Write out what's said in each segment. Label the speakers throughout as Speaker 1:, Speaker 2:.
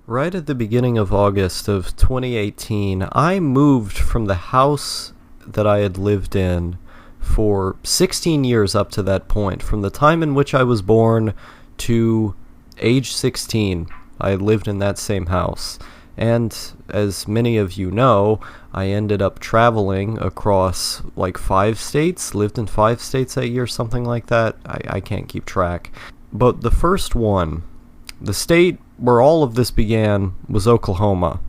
Speaker 1: Right at the beginning of August of 2018, I moved from the house that I had lived in for 16 years up to that point. From the time in which I was born to age 16, I had lived in that same house. And as many of you know, I ended up traveling across like 5 states, lived in 5 states that year, something like that. I can't keep track. But the first one, the state where all of this began was Oklahoma.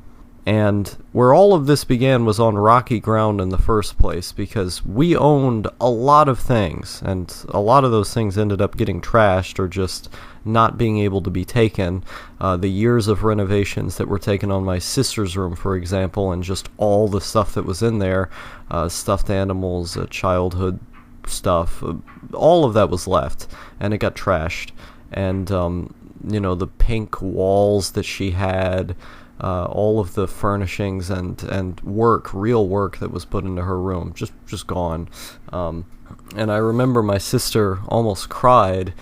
Speaker 1: And where all of this began was on rocky ground in the first place because we owned a lot of things, and a lot of those things ended up getting trashed or just not being able to be taken. The years of renovations that were taken on my sister's room, for example, and just all the stuff that was in there, stuffed animals, childhood stuff, all of that was left, and it got trashed. And the pink walls that she had, all of the furnishings and real work that was put into her room, just gone. And I remember my sister almost cried.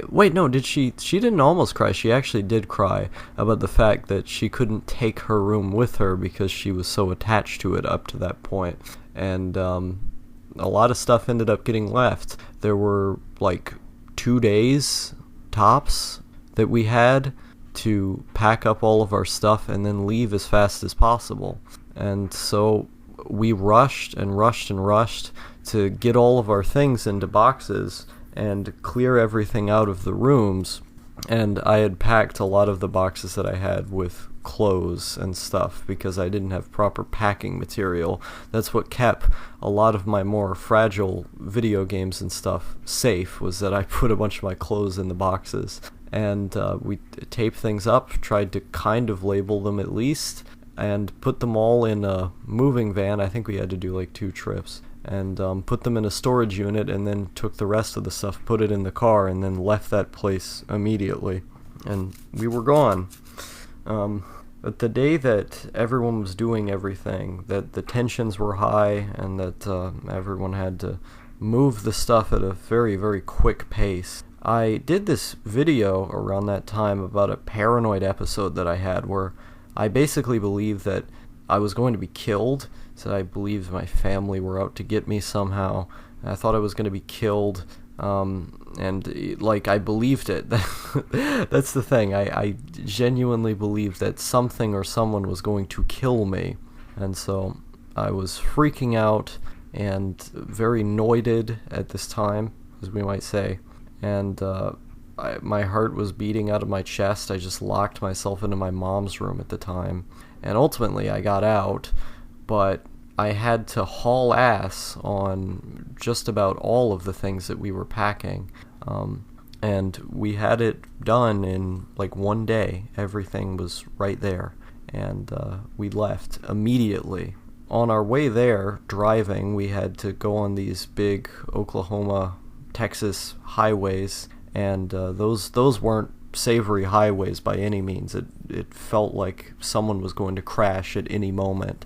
Speaker 1: Wait, no, did she? She didn't almost cry. She actually did cry about the fact that she couldn't take her room with her because she was so attached to it up to that point. And a lot of stuff ended up getting left. There were like 2 days tops that we had to pack up all of our stuff and then leave as fast as possible. And so we rushed and rushed and rushed to get all of our things into boxes and clear everything out of the rooms. And I had packed a lot of the boxes that I had with clothes and stuff because I didn't have proper packing material. That's what kept a lot of my more fragile video games and stuff safe, was that I put a bunch of my clothes in the boxes. And we taped things up, tried to kind of label them at least, and put them all in a moving van. I think we had to do like 2 trips. And put them in a storage unit, and then took the rest of the stuff, put it in the car, and then left that place immediately. And we were gone. But the day that everyone was doing everything, that the tensions were high, and that everyone had to move the stuff at a very, very quick pace, I did this video around that time about a paranoid episode that I had where I basically believed that I was going to be killed. So I believed my family were out to get me somehow. I thought I was going to be killed. And I believed it. That's the thing. I genuinely believed that something or someone was going to kill me. And so I was freaking out and very noided at this time, as we might say. And my heart was beating out of my chest. I just locked myself into my mom's room at the time. And ultimately I got out, but I had to haul ass on just about all of the things that we were packing. And we had it done in like 1 day. Everything was right there. And we left immediately. On our way there, driving, we had to go on these big Oklahoma, Texas highways. And those weren't savory highways by any means. It felt like someone was going to crash at any moment.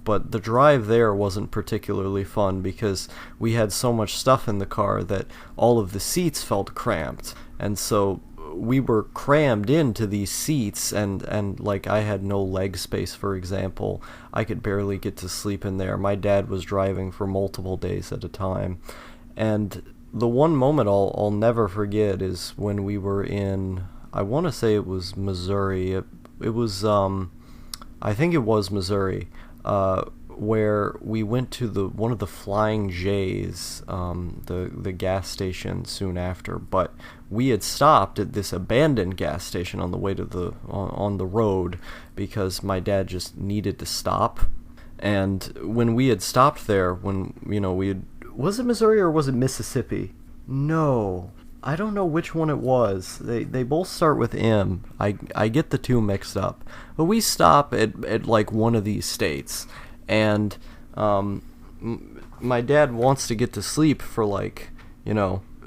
Speaker 1: But the drive there wasn't particularly fun because we had so much stuff in the car that all of the seats felt cramped. And so we were crammed into these seats, and like I had no leg space, for example. I could barely get to sleep in there. My dad was driving for multiple days at a time. And the one moment I'll never forget is when we were in, I want to say it was Missouri. It was, I think it was Missouri. Where we went to one of the Flying J's, the gas station soon after, but we had stopped at this abandoned gas station on the way to on the road because my dad just needed to stop. And when we had stopped there, was it Missouri or was it Mississippi? No, I don't know which one it was. They both start with M. I get the two mixed up. But we stop at like one of these states, and my dad wants to get to sleep for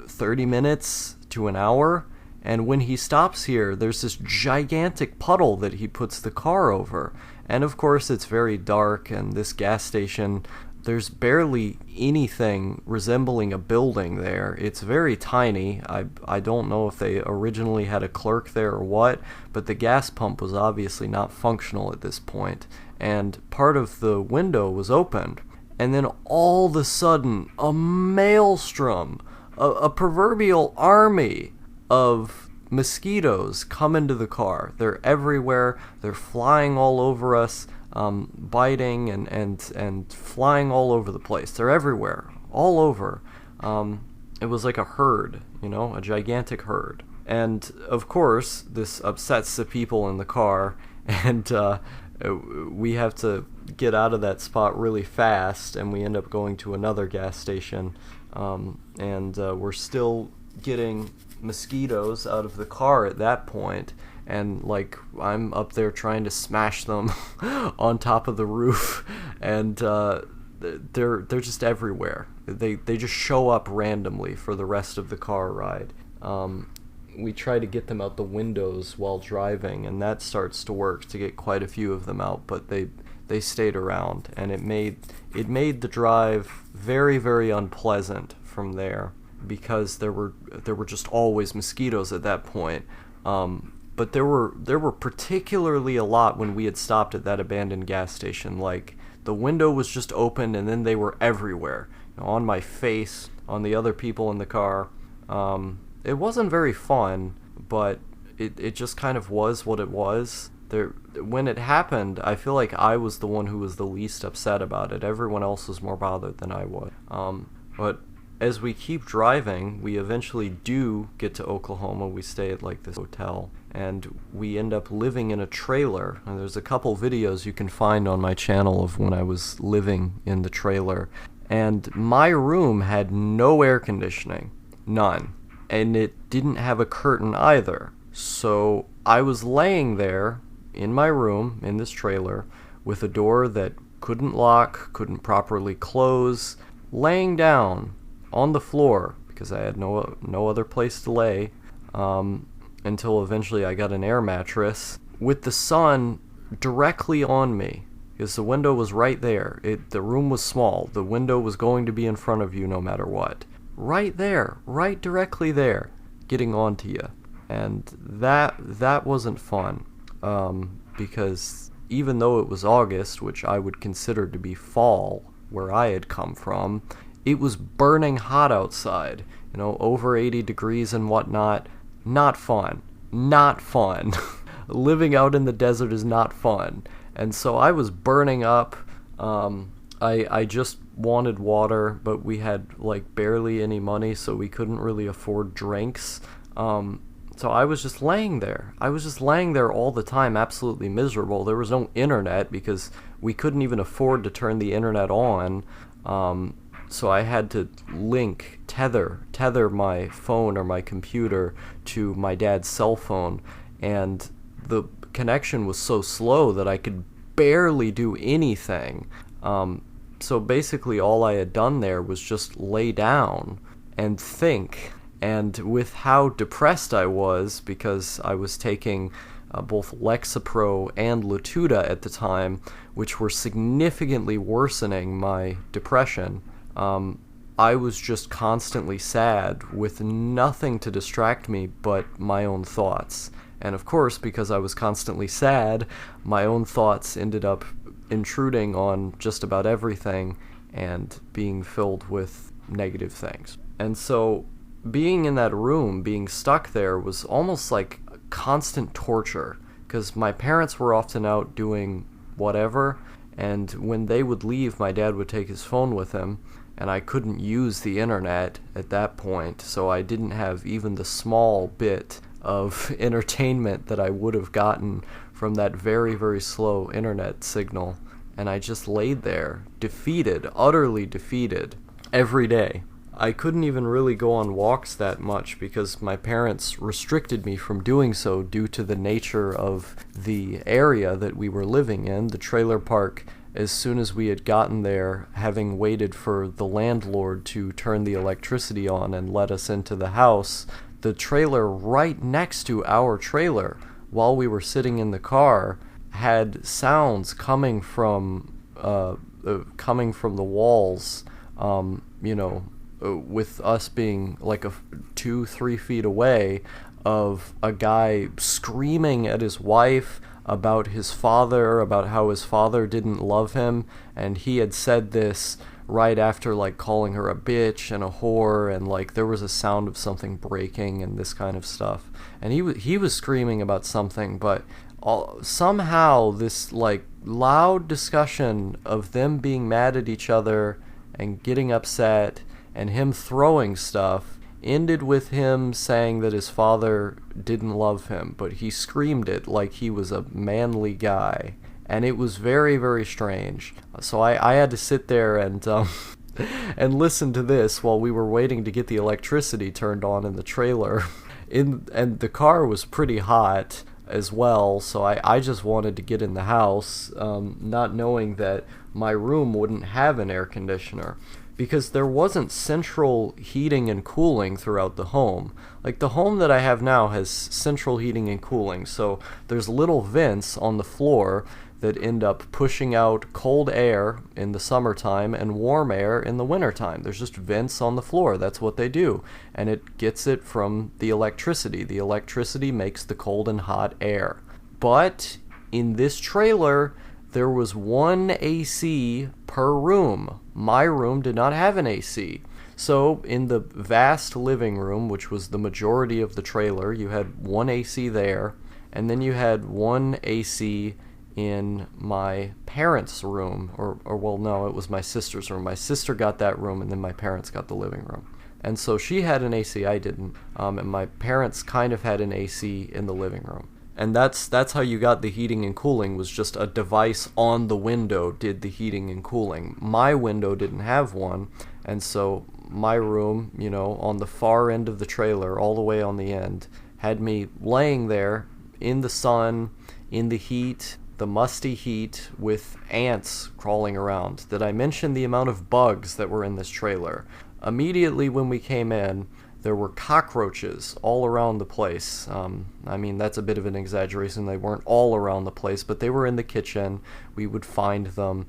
Speaker 1: 30 minutes to an hour, and when he stops here, there's this gigantic puddle that he puts the car over. And of course it's very dark, and this gas station there's barely anything resembling a building there. It's very tiny. I don't know if they originally had a clerk there or what, but the gas pump was obviously not functional at this point, and part of the window was opened. And then all of a sudden, a maelstrom, a proverbial army of mosquitoes come into the car. They're everywhere. They're flying all over us, biting and flying all over the place. They're everywhere, all over. It was like a herd, a gigantic herd. And of course, this upsets the people in the car, and we have to get out of that spot really fast, and we end up going to another gas station, and we're still getting mosquitoes out of the car at that point, and like I'm up there trying to smash them on top of the roof, and they're just everywhere. They just show up randomly for the rest of the car ride. We try to get them out the windows while driving, and that starts to work to get quite a few of them out, but they stayed around, and it made the drive very, very unpleasant from there, because there were just always mosquitoes at that point. But there were particularly a lot when we had stopped at that abandoned gas station. Like, the window was just open, and then they were everywhere, on my face, on the other people in the car. It wasn't very fun, but it just kind of was what it was. When it happened, I feel like I was the one who was the least upset about it. Everyone else was more bothered than I was. But as we keep driving, we eventually do get to Oklahoma. We stay at like this hotel, and we end up living in a trailer. And there's a couple videos you can find on my channel of when I was living in the trailer. And my room had no air conditioning. None. And it didn't have a curtain either. So I was laying there in my room, in this trailer, with a door that couldn't lock, couldn't properly close, laying down on the floor, because I had no other place to lay, until eventually I got an air mattress, with the sun directly on me, because the window was right there. The room was small. The window was going to be in front of you no matter what. Right there, right directly there, getting onto you. And that wasn't fun, because even though it was August, which I would consider to be fall where I had come from, it was burning hot outside, over 80 degrees and whatnot. Not fun. Not fun. Living out in the desert is not fun. And so I was burning up. I just wanted water, but we had like barely any money, so we couldn't really afford drinks. So I was just laying there. I was just laying there all the time, absolutely miserable. There was no internet because we couldn't even afford to turn the internet on. So I had to tether my phone or my computer to my dad's cell phone, and the connection was so slow that I could barely do anything. So basically all I had done there was just lay down and think. And with how depressed I was, because I was taking both Lexapro and Latuda at the time, which were significantly worsening my depression, I was just constantly sad with nothing to distract me but my own thoughts. And of course, because I was constantly sad, my own thoughts ended up intruding on just about everything and being filled with negative things. And so being in that room, being stuck there, was almost like constant torture, because my parents were often out doing whatever, and when they would leave, my dad would take his phone with him, and I couldn't use the internet at that point, so I didn't have even the small bit of entertainment that I would have gotten from that very, very slow internet signal. And I just laid there, defeated, utterly defeated, every day. I couldn't even really go on walks that much because my parents restricted me from doing so due to the nature of the area that we were living in, the trailer park. As soon as we had gotten there, having waited for the landlord to turn the electricity on and let us into the house, the trailer right next to our trailer, while we were sitting in the car, had sounds coming from coming from the walls, with us being like 2-3 feet away, of a guy screaming at his wife about his father, about how his father didn't love him, and he had said this right after like calling her a bitch and a whore, and like there was a sound of something breaking and this kind of stuff, and he was screaming about something, but somehow this like loud discussion of them being mad at each other and getting upset and him throwing stuff ended with him saying that his father didn't love him, but he screamed it like he was a manly guy. And it was very, very strange. So I had to sit there and and listen to this while we were waiting to get the electricity turned on in the trailer. And the car was pretty hot as well, so I just wanted to get in the house, not knowing that my room wouldn't have an air conditioner, because there wasn't central heating and cooling throughout the home. Like, the home that I have now has central heating and cooling, so there's little vents on the floor that end up pushing out cold air in the summertime and warm air in the wintertime. There's just vents on the floor. That's what they do. And it gets it from the electricity. The electricity makes the cold and hot air. But in this trailer, there was one AC per room. My room did not have an AC. So in the vast living room, which was the majority of the trailer, you had one AC there, and then you had one AC in my parents' room, or well, no, it was my sister's room. My sister got that room, and then my parents got the living room. And so she had an AC, I didn't, and my parents kind of had an AC in the living room. And that's how you got the heating and cooling, was just a device on the window did the heating and cooling. My window didn't have one, and so my room, on the far end of the trailer, all the way on the end, had me laying there in the sun, in the heat, the musty heat, with ants crawling around. Did I mention the amount of bugs that were in this trailer? Immediately when we came in, there were cockroaches all around the place. I mean, that's a bit of an exaggeration. They weren't all around the place, but they were in the kitchen. We would find them.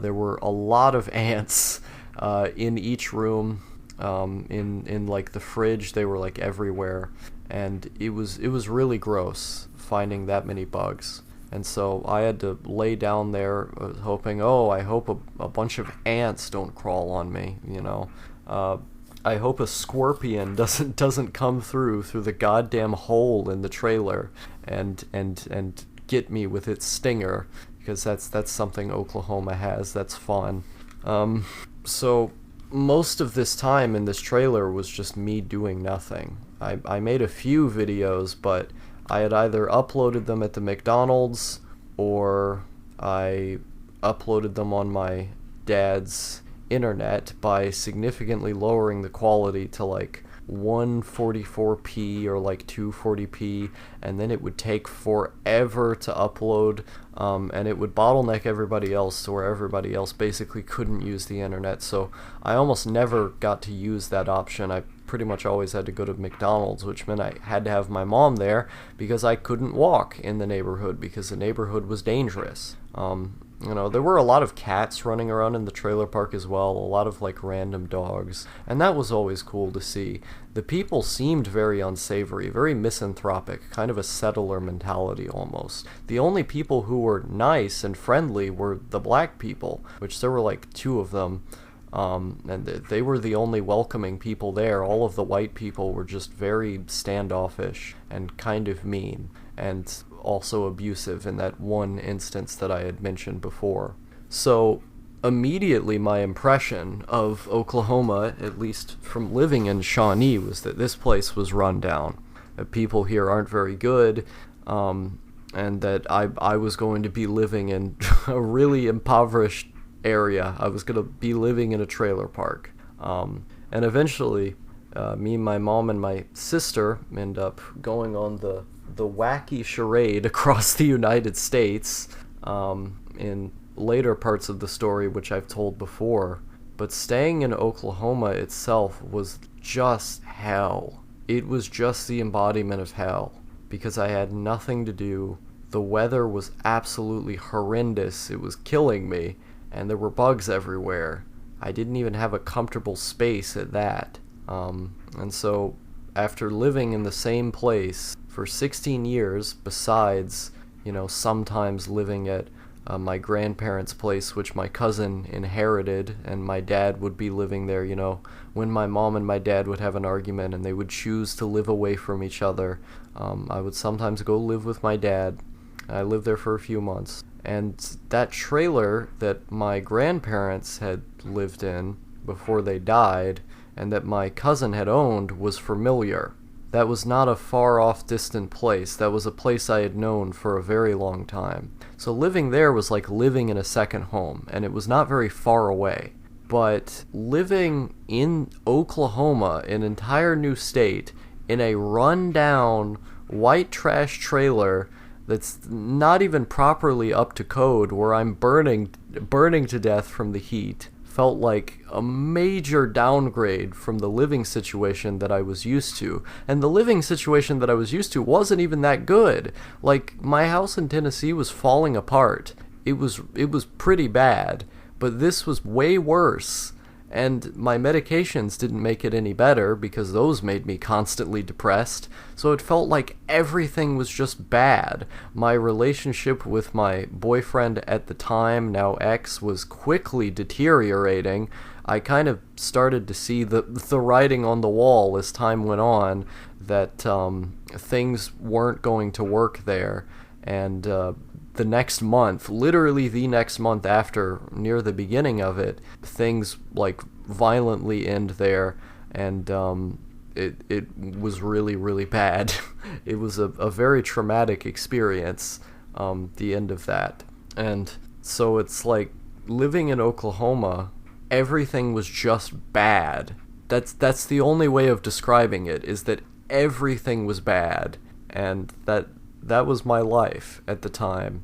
Speaker 1: There were a lot of ants in each room. In like the fridge, they were like everywhere, and it was really gross finding that many bugs. And so I had to lay down there hoping, I hope a bunch of ants don't crawl on me, I hope a scorpion doesn't come through the goddamn hole in the trailer and get me with its stinger, because that's something Oklahoma has. That's fun. So most of this time in this trailer was just me doing nothing. I made a few videos, but I had either uploaded them at the McDonald's, or I uploaded them on my dad's internet by significantly lowering the quality to like 144p or like 240p, and then it would take forever to upload, and it would bottleneck everybody else to where everybody else basically couldn't use the internet. So I almost never got to use that option. I pretty much always had to go to McDonald's, which meant I had to have my mom there because I couldn't walk in the neighborhood because the neighborhood was dangerous. There were a lot of cats running around in the trailer park as well, a lot of like random dogs, and that was always cool to see. The people seemed very unsavory, very misanthropic, kind of a settler mentality almost. The only people who were nice and friendly were the black people, which there were like 2 of them. And they were the only welcoming people there. All of the white people were just very standoffish and kind of mean, and also abusive in that one instance that I had mentioned before. So immediately my impression of Oklahoma, at least from living in Shawnee, was that this place was run down, that people here aren't very good, and that I was going to be living in a really impoverished area. I was going to be living in a trailer park. And eventually, me, my mom, and my sister end up going on the wacky charade across the United States in later parts of the story, which I've told before. But staying in Oklahoma itself was just hell. It was just the embodiment of hell, because I had nothing to do. The weather was absolutely horrendous. It was killing me. and there were bugs everywhere. I didn't even have a comfortable space at that. And so, after living in the same place for 16 years, besides, sometimes living at my grandparents' place, which my cousin inherited, and my dad would be living there, when my mom and my dad would have an argument and they would choose to live away from each other, I would sometimes go live with my dad. I lived there for a few months. And that trailer that my grandparents had lived in before they died, and that my cousin had owned, was familiar. That was not a far-off distant place. That was a place I had known for a very long time. So living there was like living in a second home, and it was not very far away. But living in Oklahoma, an entire new state, in a run-down, white trash trailer that's not even properly up to code, where I'm burning to death from the heat, felt like a major downgrade from the living situation that I was used to. And the living situation that I was used to wasn't even that good. Like, my house in Tennessee was falling apart. It was pretty bad, but this was way worse. And my medications didn't make it any better, because those made me constantly depressed. So it felt like everything was just bad. My relationship with my boyfriend at the time, now ex, was quickly deteriorating. I kind of started to see the writing on the wall as time went on, that things weren't going to work there. And the next month, literally the next month after, near the beginning of it, things like violently end there, and it was really, really bad. It was a very traumatic experience, the end of that. And so it's like, living in Oklahoma, everything was just bad. That's the only way of describing it, is that everything was bad, and that was my life at the time.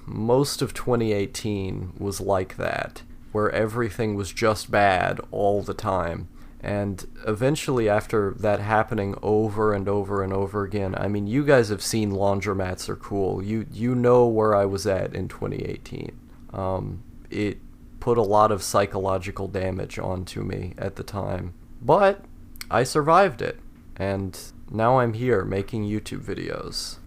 Speaker 1: Most of 2018 was like that, where everything was just bad all the time. And eventually, after that happening over and over and over again, I mean, you guys have seen Laundromats Are Cool. You know where I was at in 2018. It put a lot of psychological damage onto me at the time. But I survived it, and now I'm here making YouTube videos.